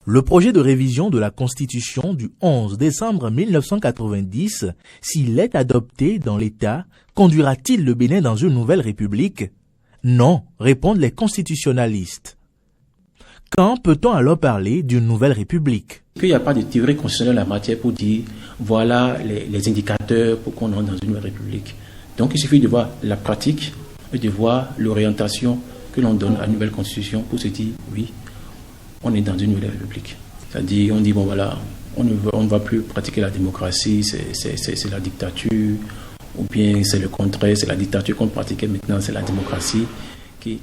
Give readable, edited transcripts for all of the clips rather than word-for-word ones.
Le projet de révision de la Constitution du 11 décembre 1990, s'il est adopté dans l'État, conduira-t-il le Bénin dans une nouvelle république? Non, répondent les constitutionnalistes. Quand peut-on alors parler d'une nouvelle république? Il n'y a pas de théorie constitutionnelle en matière pour dire voilà les indicateurs pour qu'on entre dans une nouvelle république. Donc il suffit de voir la pratique et de voir l'orientation que l'on donne à une nouvelle constitution pour se dire oui, on est dans une nouvelle république. C'est-à-dire on dit bon voilà, on ne va plus pratiquer la démocratie, c'est la dictature, ou bien c'est le contraire, c'est la dictature qu'on pratiquait maintenant, c'est la démocratie qui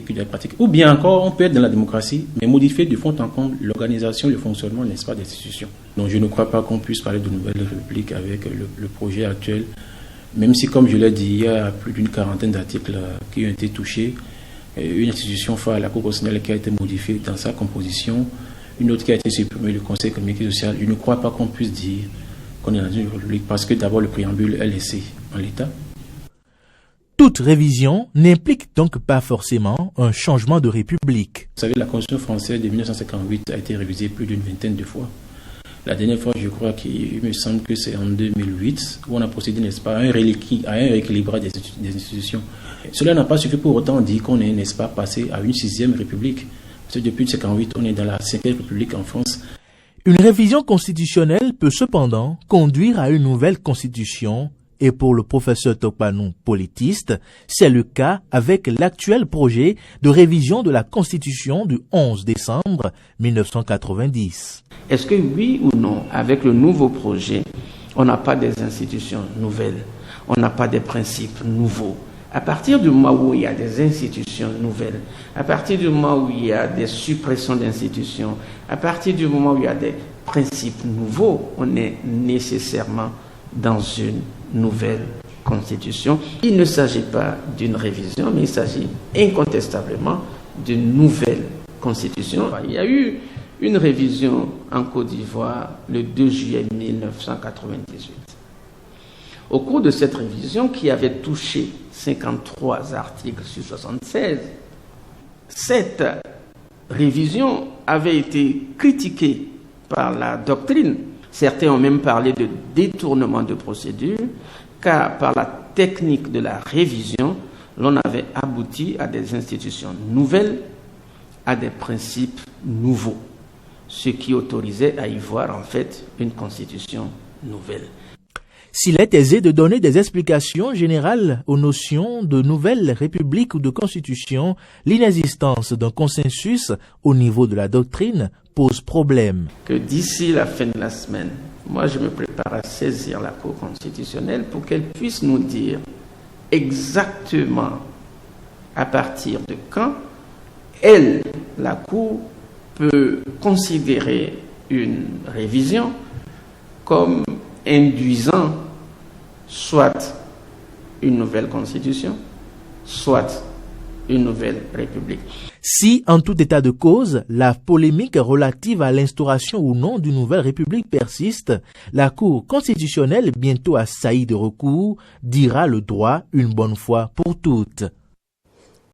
doit être pratiquée. Ou bien encore, on peut être dans la démocratie, mais modifier de fond en comble l'organisation, le fonctionnement, n'est-ce pas, des institutions. Donc je ne crois pas qu'on puisse parler de nouvelle république avec le projet actuel, même si, comme je l'ai dit, il y a plus d'une quarantaine d'articles qui ont été touchés. Une institution phare, la Cour constitutionnelle, qui a été modifiée dans sa composition, une autre qui a été supprimée, le Conseil économique et social. Je ne crois pas qu'on puisse dire qu'on est dans une république parce que d'abord le préambule est laissé en l'état. Toute révision n'implique donc pas forcément un changement de république. Vous savez, la Constitution française de 1958 a été révisée plus d'une vingtaine de fois. La dernière fois, je crois qu'il me semble que c'est en 2008, où on a procédé, n'est-ce pas, à un rééquilibrage des institutions. Cela n'a pas suffi pour autant dire qu'on est, n'est-ce pas, passé à une 6e république. Parce que depuis 1958, on est dans la 5e république en France. Une révision constitutionnelle peut cependant conduire à une nouvelle constitution. Et pour le professeur Tokpanou, politiste, c'est le cas avec l'actuel projet de révision de la Constitution du 11 décembre 1990. Est-ce que oui ou non, avec le nouveau projet, on n'a pas des institutions nouvelles, on n'a pas des principes nouveaux? À partir du moment où il y a des institutions nouvelles, à partir du moment où il y a des suppressions d'institutions, à partir du moment où il y a des principes nouveaux, on est nécessairement dans une nouvelle constitution. Il ne s'agit pas d'une révision, mais il s'agit incontestablement d'une nouvelle constitution. Il y a eu une révision en Côte d'Ivoire le 2 juillet 1998. Au cours de cette révision, qui avait touché 53 articles sur 76, cette révision avait été critiquée par la doctrine. Certains ont même parlé de détournement de procédure, car par la technique de la révision, l'on avait abouti à des institutions nouvelles, à des principes nouveaux, ce qui autorisait à y voir en fait une constitution nouvelle. S'il est aisé de donner des explications générales aux notions de nouvelle république ou de constitution, l'inexistence d'un consensus au niveau de la doctrine pose problème. Que d'ici la fin de la semaine, moi je me prépare à saisir la Cour constitutionnelle pour qu'elle puisse nous dire exactement à partir de quand elle, la Cour, peut considérer une révision comme induisant soit une nouvelle constitution, soit une nouvelle république. Si, en tout état de cause, la polémique relative à l'instauration ou non d'une nouvelle république persiste, la Cour constitutionnelle, bientôt assaillie de recours, dira le droit une bonne fois pour toutes.